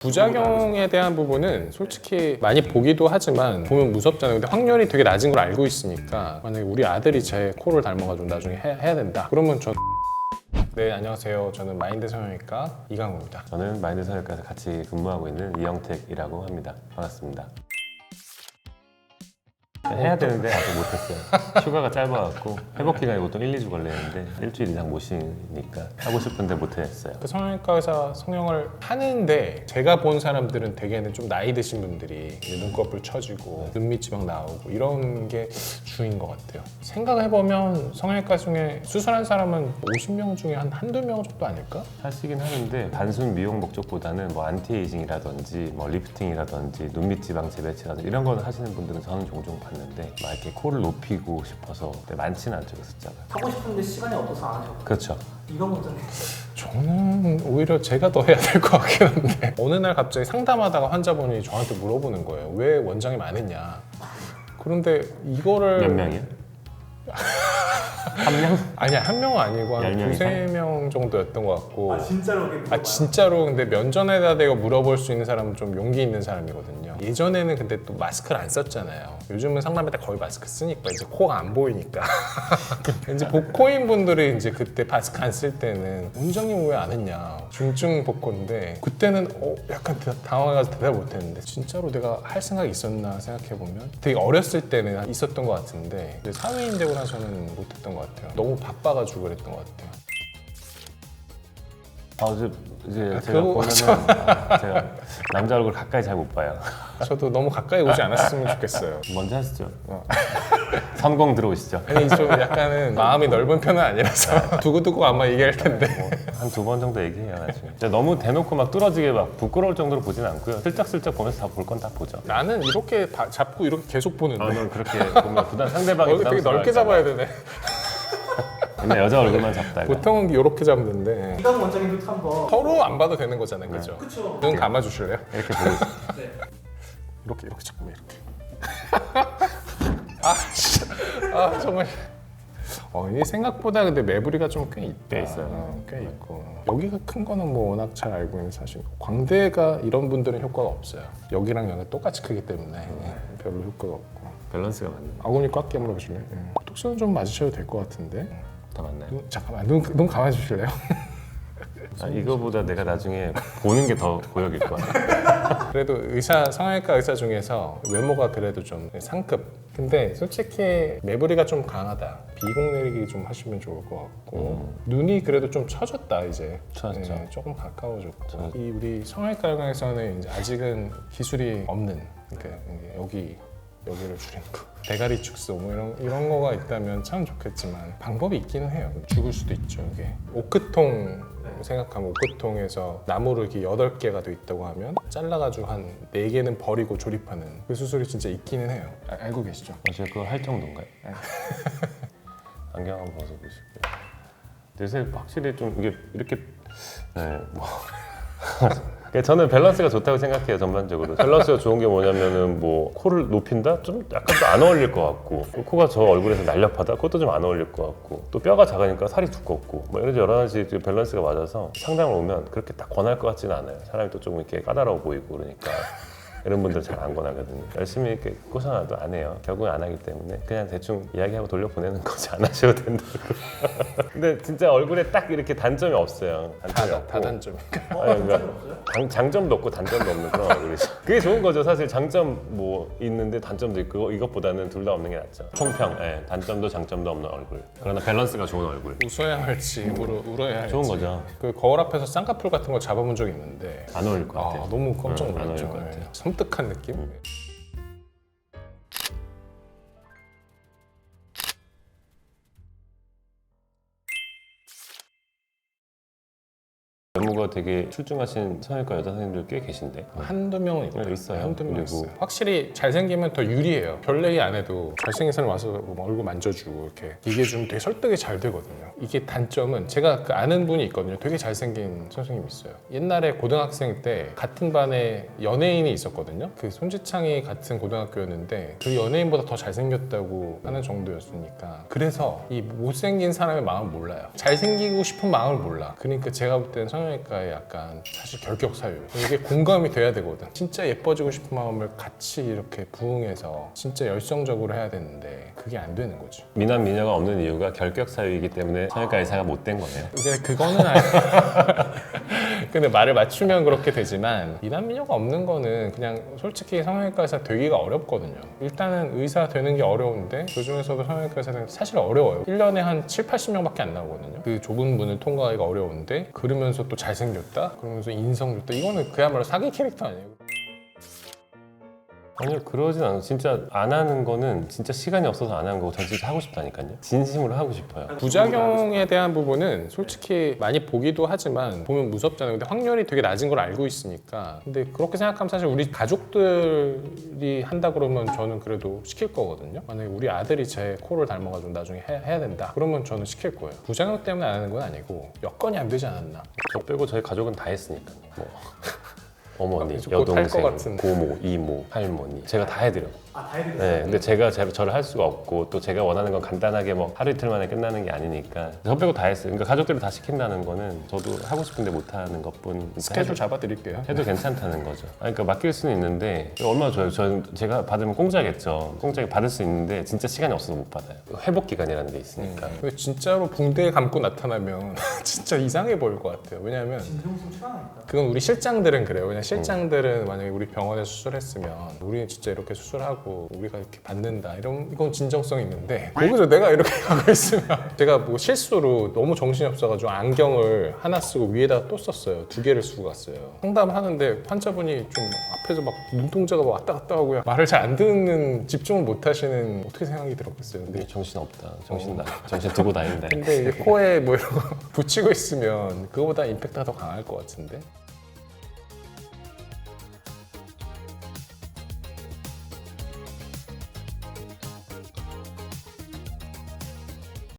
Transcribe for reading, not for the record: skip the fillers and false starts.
부작용에 대한 부분은 솔직히 많이 보기도 하지만 보면 무섭잖아요. 근데 확률이 되게 낮은 걸 알고 있으니까 만약에 우리 아들이 제 코를 닮아가지고 나중에 해야 된다 그러면 저 네, 안녕하세요. 저는 마인드 성형외과 이강우입니다. 저는 마인드 성형외과에서 같이 근무하고 있는 이영택이라고 합니다. 반갑습니다. 해야 되는데 아직 못했어요. 휴가가 짧아갖고 회복 기간이 보통 1, 2주 걸리는데 일주일 이상 못 쉬니까 하고 싶은데 못했어요. 그 성형외과에서 성형을 하는데 제가 본 사람들은 대개는 좀 나이 드신 분들이 눈꺼풀 처지고 눈밑 지방 나오고 이런 게 주인 것 같아요. 생각해보면 성형외과 중에 수술한 사람은 50명 중에 한두 명 정도 아닐까? 하시긴 하는데 단순 미용 목적보다는 뭐 안티에이징이라든지 뭐 리프팅이라든지 눈밑 지방 재배치라든지 이런 거 하시는 분들은 저는 종종 봤는데 막 이렇게 코를 높이고 싶어서 많지는 않죠, 그 숫자가. 하고 싶은데 시간이 없어서 안 하죠. 그렇죠. 이런 문제는 저는 오히려 제가 더 해야 될 것 같긴 한데 어느 날 갑자기 상담하다가 환자분이 저한테 물어보는 거예요. 왜 원장님 안 했냐? 그런데 이거를 몇 명이요? 한 명? 아니야, 한 명은 아니고 한 10명 두세 명 정도였던 것 같고 진짜로 그게 물어봐요? 진짜로 근데 면전에다 대고 물어볼 수 있는 사람은 좀 용기 있는 사람이거든요. 예전에는 근데 또 마스크를 안 썼잖아요. 요즘은 상담할 때 거의 마스크 쓰니까 이제 코가 안 보이니까 이제 복코인 분들이 이제 그때 마스크 안 쓸 때는 원장님 왜 안 했냐 중증 복코인데 그때는 약간 당황해가지고 대답 못했는데 진짜로 내가 할 생각이 있었나 생각해보면 되게 어렸을 때는 있었던 것 같은데 이제 사회인 되고 나서는 못했던 것 같아요. 너무 바빠가지고 그랬던 것 같아요. 이제 제가 보면은 제가 남자 얼굴 가까이 잘 못 봐요. 저도 너무 가까이 오지 않았으면 좋겠어요. 먼저 하시죠. 선공 들어오시죠. 아니 좀 약간은 마음이 넓은 편은 아니라서 두고두고 아마 얘기할 텐데 한 두 번 정도 얘기해요 나중에. 진짜 너무 대놓고 막 뚫어지게 막 부끄러울 정도로 보진 않고요. 슬쩍슬쩍 보면서 다 볼 건 다 보죠. 나는 이렇게 잡고 이렇게 계속 보는데 넌 그렇게 보면 상대방이 되게 넓게 잡아야 되네. 근데 여자 얼굴만 잡다가 보통은 이렇게 잡는데 이강 원장님도 한번 서로 안 봐도 되는 거잖아요, 그죠? 그쵸. 눈 감아주실래요? 이렇게 보고 있어요. 네. 이렇게 잠깐만 이렇게. 진짜. 정말. 이 생각보다 근데 매부리가 좀 꽤 있다. 꽤 있어요. 꽤 있고 여기가 큰 거는 뭐 워낙 잘 알고 있는 사실. 광대가 이런 분들은 효과가 없어요. 여기랑 여기가 똑같이 크기 때문에 별로 효과가 없고. 밸런스가 맞네. 아버님 꽉 깨물어 보실래요? 보톡스는 좀 맞으셔도 될 것 같은데. 다 맞나요? 잠깐만 눈 감아 주실래요? 이거보다 내가 나중에 보는 게 더 고역일 것 같아. 그래도 성형외과 의사 중에서 외모가 그래도 좀 상급. 근데 솔직히 매부리가 좀 강하다. 비공 내리기 좀 하시면 좋을 것 같고 눈이 그래도 좀 처졌다 이제. 처졌죠. 네, 조금 가까워졌고. 이 우리 성형외과에서는 이제 아직은 기술이 없는. 그러니까 여기를 줄이는 거. 대가리 축소 뭐 이런 거가 있다면 참 좋겠지만 방법이 있기는 해요. 죽을 수도 있죠. 이게 오크통 생각하면 오크통에서 나무를 이렇게 8개가 돼 있다고 하면 잘라가지고 한 4개는 버리고 조립하는 그 수술이 진짜 있기는 해요. 알고 계시죠? 제가 그거 할 정도인가요? 안경 한번 벗어보실게요. 요새 확실히 좀 이게 이렇게 저는 밸런스가 좋다고 생각해요. 전반적으로 밸런스가 좋은 게 뭐냐면은 뭐 코를 높인다? 좀 약간 또 안 어울릴 것 같고 코가 저 얼굴에서 날렵하다? 그것도 좀 안 어울릴 것 같고 또 뼈가 작으니까 살이 두껍고 뭐 이런 여러 가지 밸런스가 맞아서 상담을 오면 그렇게 딱 권할 것 같지는 않아요. 사람이 또 조금 이렇게 까다로워 보이고 그러니까 이런 분들 잘 안 권하거든요. 열심히 이렇게 꼬셔놔도 안 해요. 결국은 안 하기 때문에 그냥 대충 이야기하고 돌려보내는 거지. 안 하셔도 된다고. 근데 진짜 얼굴에 딱 이렇게 단점이 없어요. 단점이 없고. 다단점인가? 아니, 그러니까 장점도 없고 단점도 없는 그런 얼굴이죠. 그게 좋은 거죠. 사실 장점 뭐 있는데 단점도 있고 이것보다는 둘 다 없는 게 낫죠. 총평. 단점도 장점도 없는 얼굴. 그러나 밸런스가 좋은 얼굴. 웃어야 할지 울어야 할지 좋은 거죠. 그 거울 앞에서 쌍꺼풀 같은 거 잡아본 적이 있는데 안 어울릴 것 같아요. 너무 깜짝 안 놀랐죠. 어울릴 것 같아요. 섬뜩한 느낌? 외모가 되게 출중하신 성형외과 여자 선생님들 꽤 계신데 한두 명은 있어요. 한두 명 그리고 있어요. 확실히 잘생기면 더 유리해요. 별 얘기 안 해도 잘생긴 사람 와서 뭐 얼굴 만져주고 이렇게 이게 좀 되게 설득이 잘 되거든요. 이게 단점은 제가 그 아는 분이 있거든요. 되게 잘생긴 선생님이 있어요. 옛날에 고등학생 때 같은 반에 연예인이 있었거든요. 그 손지창이 같은 고등학교였는데 그 연예인보다 더 잘생겼다고 하는 정도였으니까 그래서 이 못생긴 사람의 마음을 몰라요. 잘생기고 싶은 마음을 몰라. 그러니까 제가 볼 때는 성형외과 상대방과의 약간 사실 결격 사유 이게 공감이 돼야 되거든. 진짜 예뻐지고 싶은 마음을 같이 이렇게 부응해서 진짜 열성적으로 해야 되는데 그게 안 되는 거지. 미남 미녀가 없는 이유가 결격 사유이기 때문에 성형외과 의사가 못 된 거예요. 근데 그거는 근데 말을 맞추면 그렇게 되지만 미남 미녀가 없는 거는 그냥 솔직히 성형외과 의사 되기가 어렵거든요. 일단은 의사 되는 게 어려운데 그중에서도 성형외과 의사는 사실 어려워요. 1년에 한 7, 80명밖에 안 나오거든요. 그 좁은 문을 통과하기가 어려운데 그러면서 또 잘생겼다? 그러면서 인성 좋다? 이거는 그야말로 사기 캐릭터 아니에요? 아니요, 그러진 않아요. 진짜 안 하는 거는 진짜 시간이 없어서 안 하는 거고 전 진짜 하고 싶다니까요. 진심으로 하고 싶어요. 부작용에 대한 부분은 솔직히 많이 보기도 하지만 보면 무섭잖아요. 근데 확률이 되게 낮은 걸 알고 있으니까. 근데 그렇게 생각하면 사실 우리 가족들이 한다 그러면 저는 그래도 시킬 거거든요. 만약에 우리 아들이 제 코를 닮아가지고 나중에 해야 된다 그러면 저는 시킬 거예요. 부작용 때문에 안 하는 건 아니고 여건이 안 되지 않았나. 저 빼고 저희 가족은 다 했으니까요. 뭐 어머니, 이제 곧할것 여동생, 같은데. 고모, 이모, 할머니 제가 다 해드려요. 아, 다 해드렸어요? 네, 근데 제가 저를 할 수가 없고 또 제가 원하는 건 간단하게 뭐 하루 이틀 만에 끝나는 게 아니니까 저 빼고 다 했어요. 그러니까 가족들을 다 시킨다는 거는 저도 하고 싶은데 못 하는 것뿐. 스케줄 잡아드릴게요. 해도 괜찮다는 거죠. 아니, 그러니까 맡길 수는 있는데 얼마나 좋아요. 제가 받으면 공짜겠죠. 공짜게 받을 수 있는데 진짜 시간이 없어서 못 받아요. 회복 기간이라는 게 있으니까. 근데 진짜로 붕대 감고 나타나면 진짜 이상해 보일 것 같아요. 왜냐하면 진정성 최강이니까. 그건 우리 실장들은 그래요. 왜냐면 실장들은 만약에 우리 병원에서 수술했으면 우리는 진짜 이렇게 수술하고 우리가 이렇게 받는다 이건 진정성이 있는데 거기서 내가 이렇게 하고 있으면 제가 뭐 실수로 너무 정신이 없어가지고 안경을 하나 쓰고 위에다가 또 썼어요. 2개를 쓰고 갔어요. 상담하는데 환자분이 좀 앞에서 막 눈동자가 막 왔다 갔다 하고요. 말을 잘 안 듣는 집중을 못 하시는 어떻게 생각이 들었겠어요. 근데 정신 없다. 정신 두고 다닌다. 근데 이제 코에 뭐 이런 거 붙이고 있으면 그거보다 임팩트가 더 강할 것 같은데.